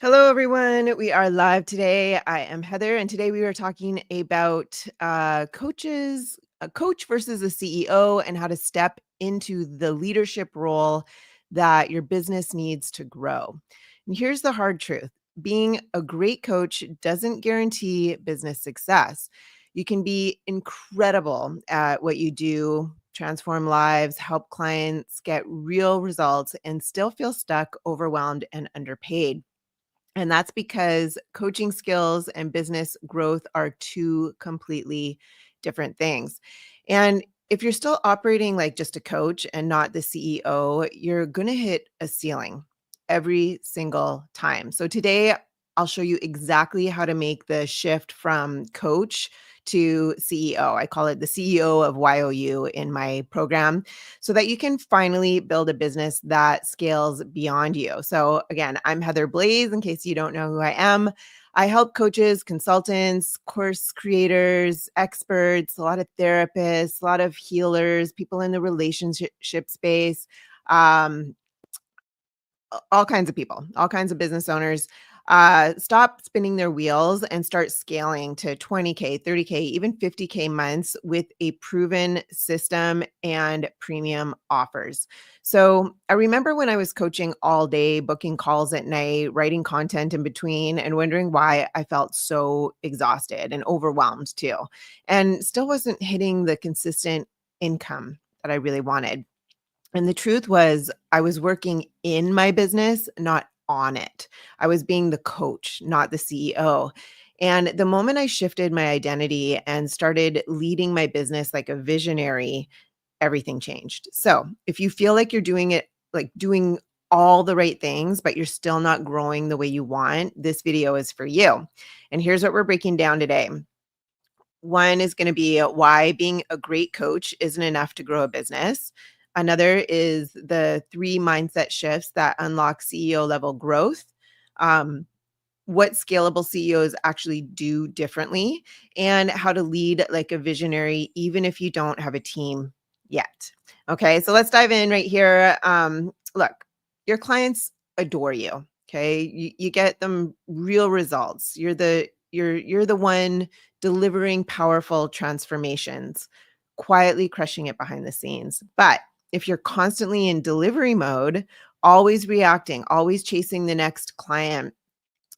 Hello, everyone. We are live today. I am Heather, and today we are talking about coaches, a coach versus a CEO, and how to step into the leadership role that your business needs to grow. And here's the hard truth: being a great coach doesn't guarantee business success. You can be incredible at what you do, transform lives, help clients get real results, and still feel stuck, overwhelmed, and underpaid. And that's because coaching skills and business growth are two completely different things. And if you're still operating like just a coach and not the CEO, you're going to hit a ceiling every single time. So today, I'll show you exactly how to make the shift from coach to CEO. I call it the CEO of YOU in my program, so that you can finally build a business that scales beyond you. So again, I'm Heather Blaze, in case you don't know who I am. I help coaches, consultants, course creators, experts, a lot of therapists, a lot of healers, people in the relationship space, um, all kinds of people, all kinds of business owners, stop spinning their wheels and start scaling to 20K, 30K, even 50K months with a proven system and premium offers. So I remember when I was coaching all day, booking calls at night, writing content in between, and wondering why I felt so exhausted and overwhelmed too, and still wasn't hitting the consistent income that I really wanted. And the truth was, I was working in my business, not on it. I was being the coach, not the CEO. And the moment I shifted my identity and started leading my business like a visionary, everything changed. So if you feel like you're doing it, like doing all the right things, but you're still not growing the way you want, this video is for you. And here's what we're breaking down today. One is going to be why being a great coach isn't enough to grow a business. Another is the 3 mindset shifts that unlock CEO level growth. Um, what scalable CEOs actually do differently, and how to lead like a visionary, even if you don't have a team yet. Okay, so let's dive in right here. Look, your clients adore you. Okay, you get them real results. You're the one delivering powerful transformations, quietly crushing it behind the scenes. But if you're constantly in delivery mode, always reacting, always chasing the next client,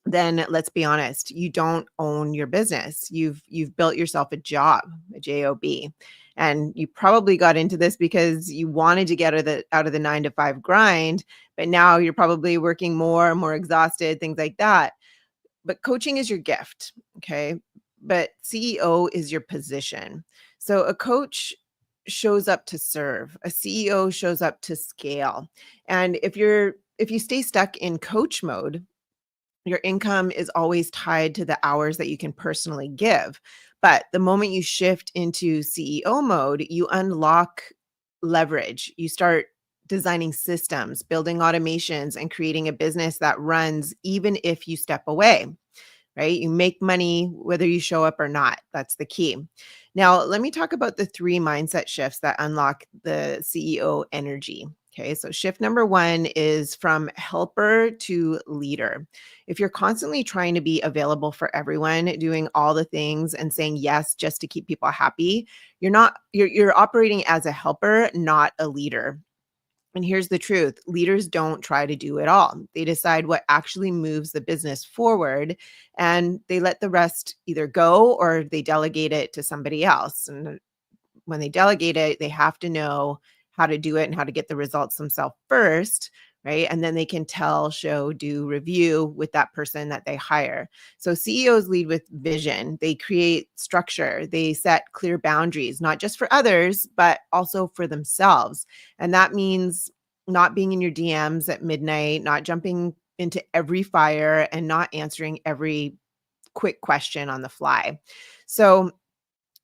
then let's be honest, you don't own your business. You've built yourself a job. And you probably got into this because you wanted to get out of the 9 to 5 grind, but now you're probably working more exhausted, things like that. But coaching is your gift, okay? But CEO is your position. So a coach shows up to serve, a CEO shows up to scale. And if you stay stuck in coach mode, your income is always tied to the hours that you can personally give. But the moment you shift into CEO mode, you unlock leverage. You start designing systems, building automations, and creating a business that runs even if you step away, right? You make money whether you show up or not. That's the key. Now, let me talk about the 3 mindset shifts that unlock the CEO energy. Okay, so shift number 1 is from helper to leader. If you're constantly trying to be available for everyone, doing all the things and saying yes just to keep people happy, you're operating as a helper, not a leader. And here's the truth: leaders don't try to do it all. They decide what actually moves the business forward, and they let the rest either go or they delegate it to somebody else. And when they delegate it, they have to know how to do it and how to get the results themselves first, right? And then they can tell, show, do, review with that person that they hire. So CEOs lead with vision. They create structure. They set clear boundaries, not just for others, but also for themselves. And that means not being in your DMs at midnight, not jumping into every fire, and not answering every quick question on the fly. So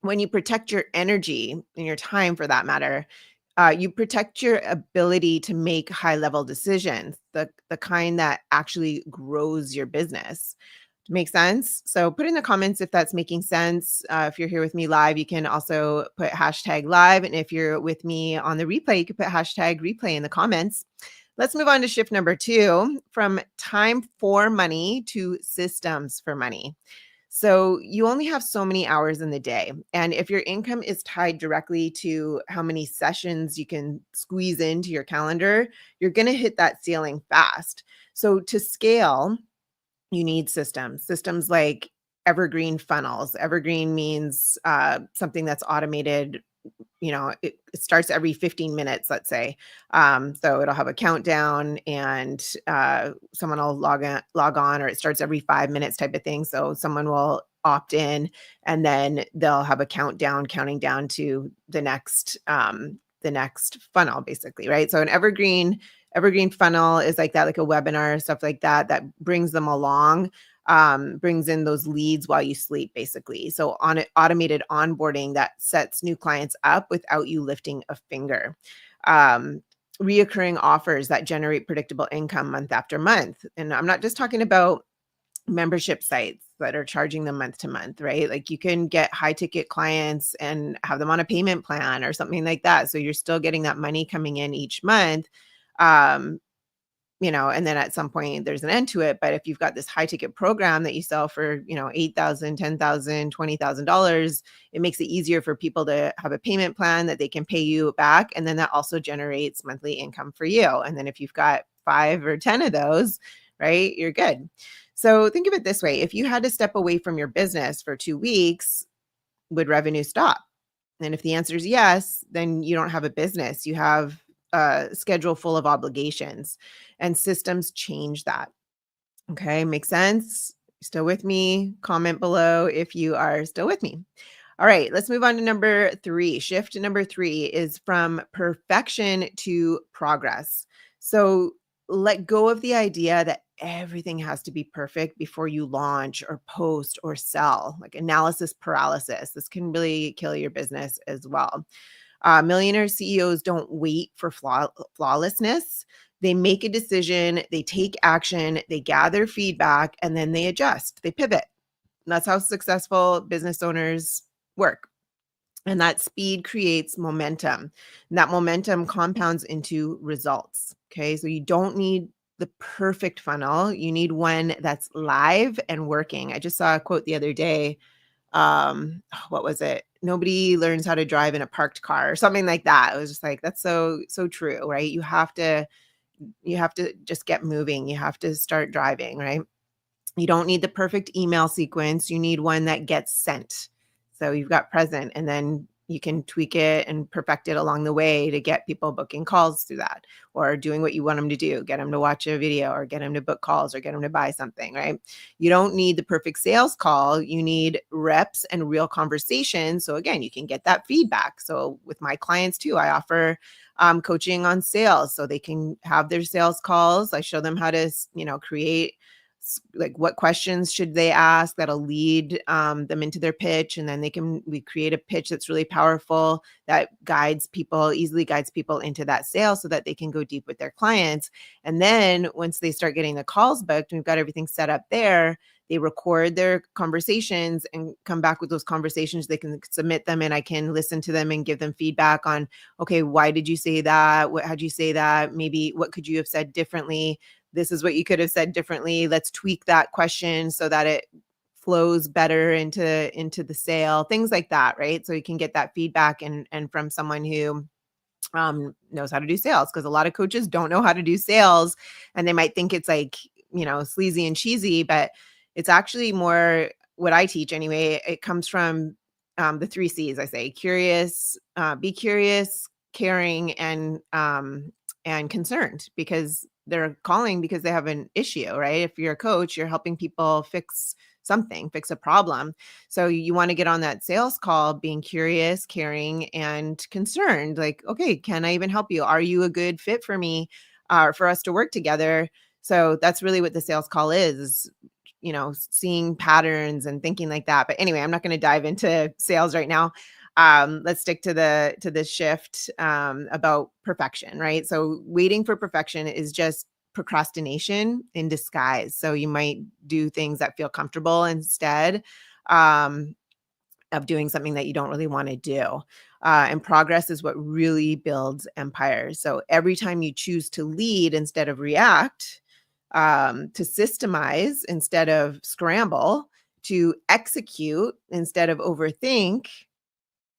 when you protect your energy and your time for that matter, you protect your ability to make high level decisions, the kind that actually grows your business. Make sense? So put in the comments if that's making sense. If you're here with me live, you can also put hashtag live. And if you're with me on the replay, you can put hashtag replay in the comments. Let's move on to shift number 2, from time for money to systems for money. So you only have so many hours in the day. And if your income is tied directly to how many sessions you can squeeze into your calendar, you're going to hit that ceiling fast. So to scale, you need systems like evergreen funnels. Evergreen means something that's automated. It starts every 15 minutes, let's say. So it'll have a countdown, and someone will log on, or it starts every 5 minutes type of thing. So someone will opt in, and then they'll have a countdown counting down to the next funnel, basically, right? So an evergreen funnel is like that, like a webinar, stuff like that, that brings them along, brings in those leads while you sleep, basically. So on it, automated onboarding that sets new clients up without you lifting a finger. Um, Reoccurring offers that generate predictable income month after month. And I'm not just talking about membership sites that are charging them month to month, right? Like you can get high ticket clients and have them on a payment plan or something like that. So you're still getting that money coming in each month. Um, and then at some point there's an end to it. But if you've got this high ticket program that you sell for, $8,000, $10,000, $20,000, it makes it easier for people to have a payment plan that they can pay you back. And then that also generates monthly income for you. And then if you've got 5 or 10 of those, right, you're good. So think of it this way. If you had to step away from your business for 2 weeks, would revenue stop? And if the answer is yes, then you don't have a business. You have a schedule full of obligations, and systems change that. Okay, makes sense? Still with me? Comment below if you are still with me. All right, let's move on to number 3. Shift number 3 is from perfection to progress. So let go of the idea that everything has to be perfect before you launch or post or sell, like analysis paralysis. This can really kill your business as well. Millionaire CEOs don't wait for flawlessness. They make a decision, they take action, they gather feedback, and then they adjust, they pivot. And that's how successful business owners work. And that speed creates momentum. And that momentum compounds into results. Okay. So you don't need the perfect funnel. You need one that's live and working. I just saw a quote the other day. What was it? Nobody learns how to drive in a parked car, or something like that. It was just like, that's so true, right? You have to just get moving. You have to start driving, right? You don't need the perfect email sequence. You need one that gets sent. So you've got present, and then you can tweak it and perfect it along the way to get people booking calls through that, or doing what you want them to do, get them to watch a video, or get them to book calls, or get them to buy something, right? You don't need the perfect sales call. You need reps and real conversations. So again, you can get that feedback. So with my clients too, I offer coaching on sales, so they can have their sales calls. I show them how to, create, like, what questions should they ask that'll lead them into their pitch, and then we create a pitch that's really powerful, that easily guides people into that sale, so that they can go deep with their clients. And then once they start getting the calls booked, and we've got everything set up there, they record their conversations and come back with those conversations. They can submit them, and I can listen to them and give them feedback on, okay, why did you say that? How'd you say that? Maybe what could you have said differently? This is what you could have said differently. Let's tweak that question so that it flows better into the sale, things like that, right? So you can get that feedback, and from someone who knows how to do sales, because a lot of coaches don't know how to do sales, and they might think it's like, sleazy and cheesy, but it's actually more what I teach anyway. It comes from the 3 C's. I say curious, be curious, caring, and concerned, because they're calling because they have an issue, right? If you're a coach, you're helping people fix something, fix a problem. So you want to get on that sales call being curious, caring, and concerned. Like, okay, can I even help you? Are you a good fit for me, for us to work together? So that's really what the sales call is, seeing patterns and thinking like that. But anyway, I'm not going to dive into sales right now. Let's stick to this shift about perfection, right? So waiting for perfection is just procrastination in disguise. So you might do things that feel comfortable instead um, of doing something that you don't really want to do. And progress is what really builds empires. So every time you choose to lead instead of react, to systemize instead of scramble, to execute instead of overthink,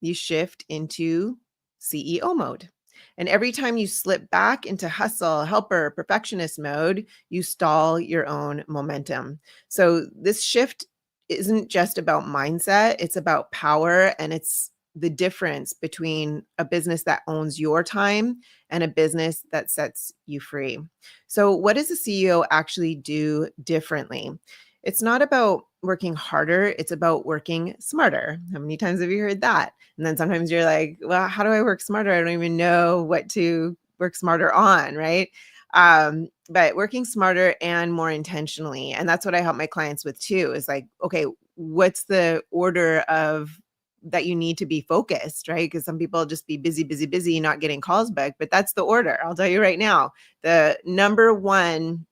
you shift into CEO mode. And every time you slip back into hustle, helper, perfectionist mode, you stall your own momentum. So this shift isn't just about mindset, it's about power, and it's the difference between a business that owns your time and a business that sets you free. So what does a CEO actually do differently? It's not about working harder, it's about working smarter. How many times have you heard that? And then sometimes you're like, well, how do I work smarter? I don't even know what to work smarter on, right? But working smarter and more intentionally. And that's what I help my clients with too, is like, okay, what's the order of that you need to be focused, right? Because some people just be busy, busy, busy, not getting calls back. But that's the order. I'll tell you right now. The number one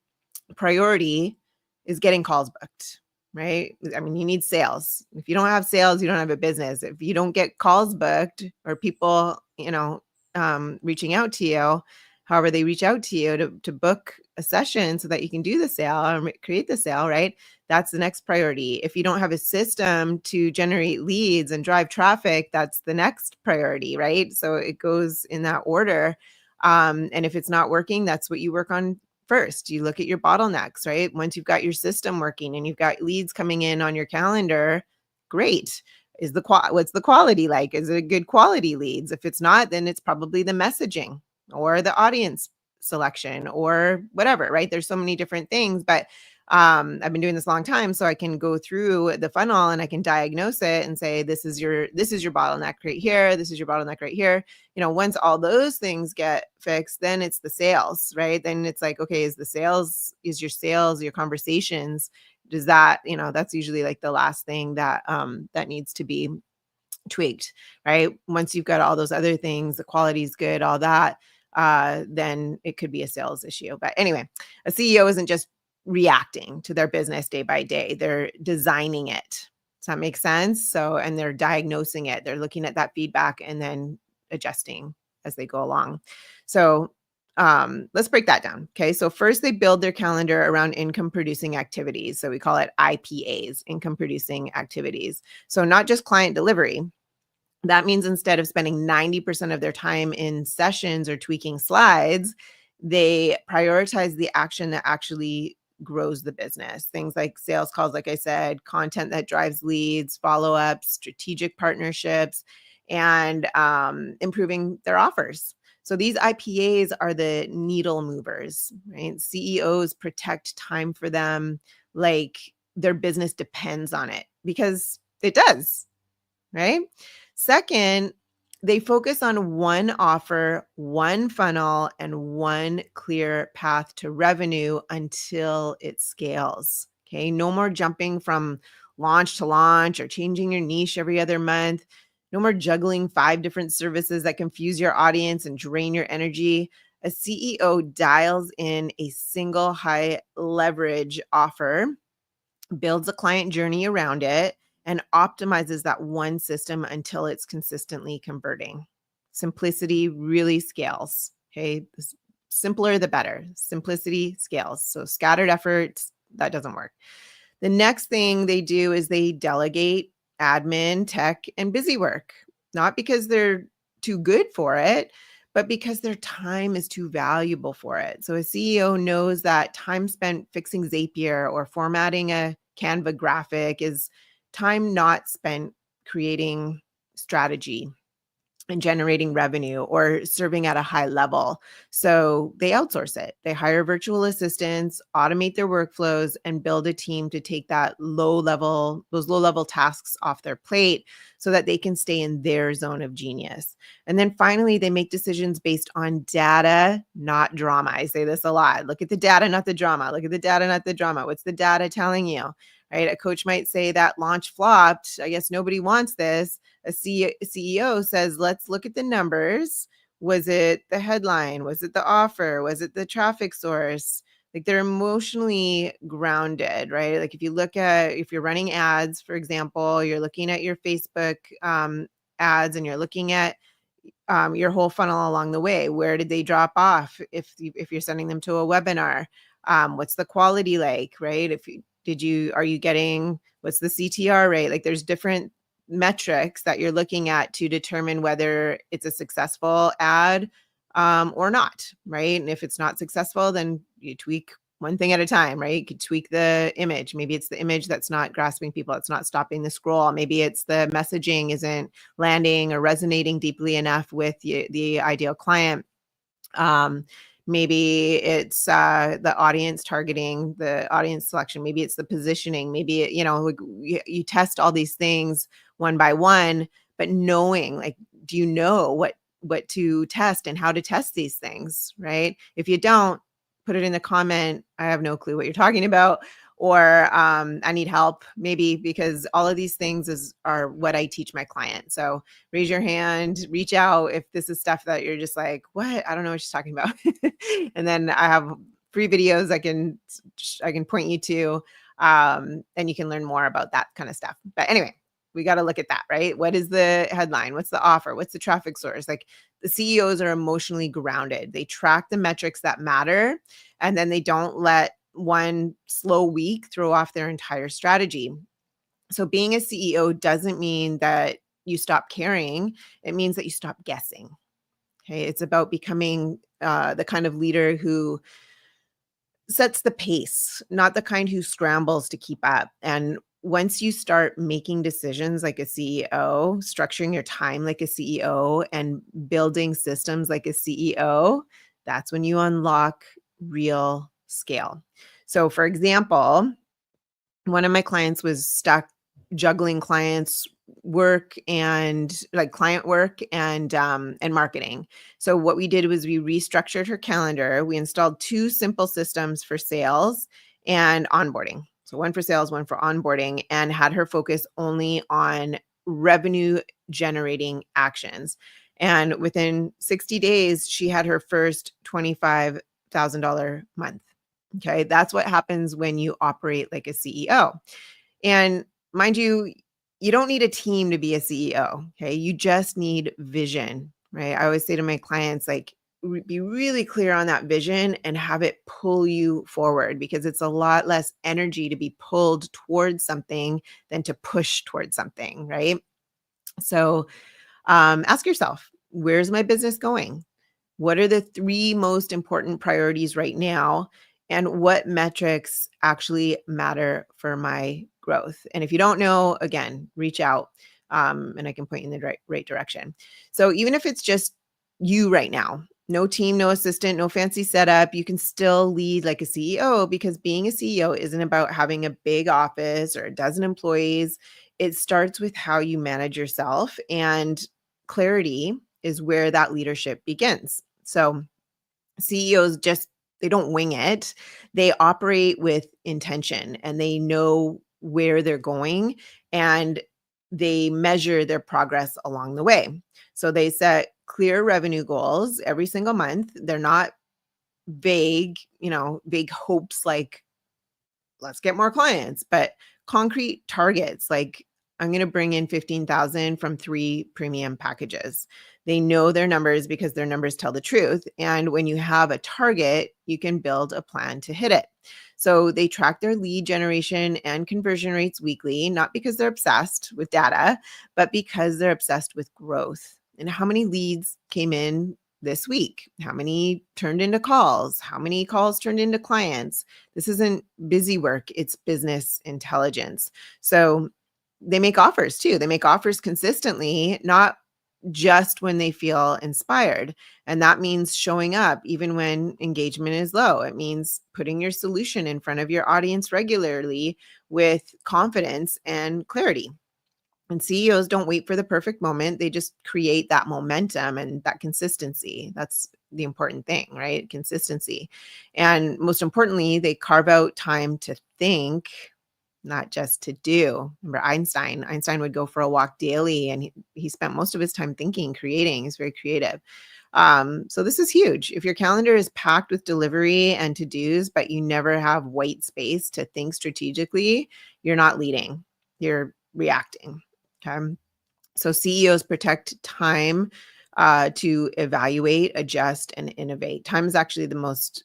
priority is getting calls booked, right? I mean, you need sales. If you don't have sales, you don't have a business. If you don't get calls booked or people, reaching out to you, however they reach out to you to book a session so that you can do the sale and create the sale, right? That's the next priority. If you don't have a system to generate leads and drive traffic, that's the next priority, right? So it goes in that order. And if it's not working, that's what you work on first. You look at your bottlenecks, right? Once you've got your system working and you've got leads coming in on your calendar, great. What's the quality like? Is it a good quality leads? If it's not, then it's probably the messaging or the audience selection or whatever, right? There's so many different things, but I've been doing this a long time, so I can go through the funnel and I can diagnose it and say, this is your bottleneck right here. This is your bottleneck right here. Once all those things get fixed, then it's the sales, right? Then it's like, okay, is your sales, your conversations, does that, that's usually like the last thing that that needs to be tweaked, right? Once you've got all those other things, the quality's good, all that, then it could be a sales issue. But anyway, a CEO isn't just reacting to their business day by day. They're designing it. Does that make sense? So, and they're diagnosing it. They're looking at that feedback and then adjusting as they go along. So let's break that down. Okay. So first they build their calendar around income producing activities. So we call it IPAs, income producing activities. So not just client delivery. That means instead of spending 90% of their time in sessions or tweaking slides, they prioritize the action that actually grows the business. Things like sales calls, like I said, content that drives leads, follow-ups, strategic partnerships, and improving their offers. So these IPAs are the needle movers, right? CEOs protect time for them like their business depends on it because it does, right? Second, they focus on one offer, one funnel, and one clear path to revenue until it scales. Okay. No more jumping from launch to launch or changing your niche every other month. No more juggling 5 different services that confuse your audience and drain your energy. A CEO dials in a single high leverage offer, builds a client journey around it, and optimizes that one system until it's consistently converting. Simplicity really scales. Okay. The simpler, the better. Simplicity scales. So scattered efforts, that doesn't work. The next thing they do is they delegate admin, tech, and busy work, not because they're too good for it, but because their time is too valuable for it. So a CEO knows that time spent fixing Zapier or formatting a Canva graphic is time not spent creating strategy and generating revenue or serving at a high level. So they outsource it. They hire virtual assistants, automate their workflows, and build a team to take those low level tasks off their plate so that they can stay in their zone of genius. And then finally, they make decisions based on data, not drama. I say this a lot. Look at the data, not the drama. Look at the data, not the drama. What's the data telling you? Right? A coach might say that launch flopped. I guess nobody wants this. A CEO says, let's look at the numbers. Was it the headline? Was it the offer? Was it the traffic source? Like they're emotionally grounded, right? Like if you're running ads, for example, you're looking at your Facebook ads and you're looking at your whole funnel along the way. Where did they drop off? If you're sending them to a webinar, what's the quality like, right? Are you getting, what's the CTR rate? Like there's different metrics that you're looking at to determine whether it's a successful ad or not, right? And if it's not successful, then you tweak one thing at a time, right? You could tweak the image. Maybe it's the image that's not grasping people. It's not stopping the scroll. Maybe it's the messaging isn't landing or resonating deeply enough with the ideal client. Um, Maybe it's the audience targeting, the audience selection. Maybe it's the positioning. Maybe like you test all these things one by one, but knowing, like, do you know what to test and how to test these things, right? If you don't, put it in the comment. I have no clue what you're talking about, or I need help, maybe, because all of these things are what I teach my clients. So raise your hand, reach out if this is stuff that you're just like, what? I don't know what she's talking about. And then I have free videos I can point you to, and you can learn more about that kind of stuff. But anyway, we got to look at that, right? What is the headline? What's the offer? What's the traffic source? Like, the CEOs are emotionally grounded. They track the metrics that matter, and then they don't let one slow week throw off their entire strategy. So being a CEO doesn't mean that you stop caring. It means that you stop guessing. Okay. It's about becoming the kind of leader who sets the pace, not the kind who scrambles to keep up. And once you start making decisions like a CEO, structuring your time like a CEO, and building systems like a CEO, that's when you unlock real scale. So, for example, one of my clients was stuck juggling clients work and like client work and marketing. So what we did was we restructured her calendar. We installed two simple systems for sales and onboarding. So one for sales, one for onboarding, and had her focus only on revenue generating actions. And within 60 days, she had her first $25,000 month. Okay. That's what happens when you operate like a CEO. And mind you, you don't need a team to be a CEO. Okay. You just need vision, right? I always say to my clients, like, be really clear on that vision and have it pull you forward, because it's a lot less energy to be pulled towards something than to push towards something, right? So ask yourself, where's my business going? What are the three most important priorities right now? And what metrics actually matter for my growth? And if you don't know, again, reach out, and I can point you in the right direction. So even if it's just you right now, no team, no assistant, no fancy setup, you can still lead like a CEO, because being a CEO isn't about having a big office or a dozen employees. It starts with how you manage yourself, and clarity is where that leadership begins. So CEOs they don't wing it. They operate with intention, and they know where they're going, and they measure their progress along the way. So they set clear revenue goals every single month. They're not vague, vague hopes like, let's get more clients, but concrete targets like, I'm going to bring in 15,000 from 3 premium packages. They know their numbers because their numbers tell the truth. And when you have a target, you can build a plan to hit it. So they track their lead generation and conversion rates weekly, not because they're obsessed with data, but because they're obsessed with growth. And how many leads came in this week? How many turned into calls? How many calls turned into clients? This isn't busy work, it's business intelligence. So they make offers too. They make offers consistently, not just when they feel inspired. And that means showing up even when engagement is low. It means putting your solution in front of your audience regularly with confidence and clarity. And CEOs don't wait for the perfect moment. They just create that momentum and that consistency. That's the important thing, right? Consistency. And most importantly, they carve out time to think, not just to do. Remember Einstein? Einstein would go for a walk daily, and he spent most of his time thinking, creating. He's very creative. So this is huge. If your calendar is packed with delivery and to-dos, but you never have white space to think strategically, you're not leading. You're reacting. Okay. So CEOs protect time to evaluate, adjust, and innovate. Time is actually the most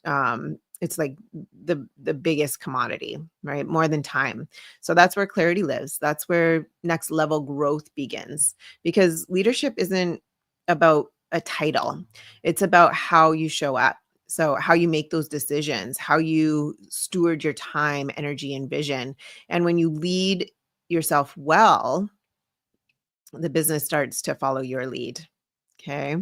it's like the biggest commodity, right? More than time. So that's where clarity lives. That's where next level growth begins. Because leadership isn't about a title. It's about how you show up. So how you make those decisions, how you steward your time, energy, and vision. And when you lead yourself well, the business starts to follow your lead. Okay.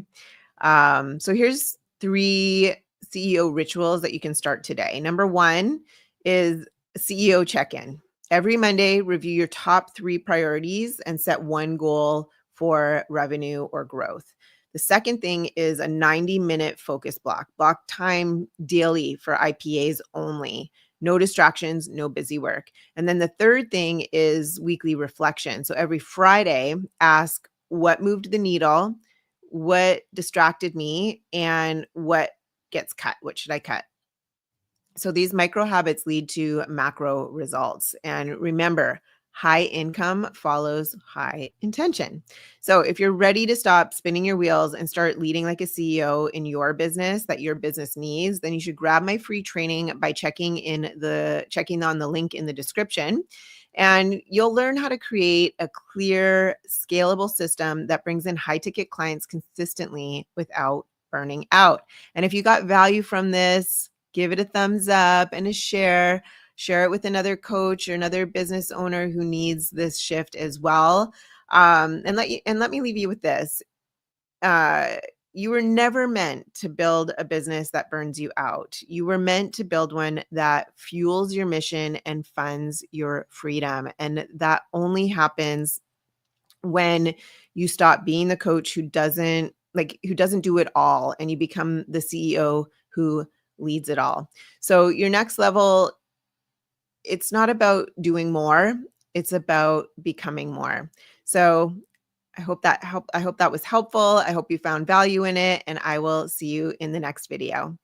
So here's 3 CEO rituals that you can start today. Number 1 is CEO check-in. Every Monday, review your top 3 priorities and set one goal for revenue or growth. The second thing is a 90-minute focus block. Block time daily for IPAs only. No distractions, no busy work. And then the third thing is weekly reflection. So every Friday, ask what moved the needle, what distracted me, and what gets cut. What should I cut? So these micro habits lead to macro results. And remember, high income follows high intention. So if you're ready to stop spinning your wheels and start leading like a CEO in your business that your business needs, then you should grab my free training by checking on the link in the description. And you'll learn how to create a clear, scalable system that brings in high ticket clients consistently without burning out. And if you got value from this, give it a thumbs up and a share. Share it with another coach or another business owner who needs this shift as well. And let me leave you with this. Uh, you were never meant to build a business that burns you out. You were meant to build one that fuels your mission and funds your freedom. And that only happens when you stop being the coach who doesn't do it all, and you become the CEO who leads it all. So your next level, it's not about doing more, it's about becoming more. So I hope that was helpful. I hope you found value in it, and I will see you in the next video.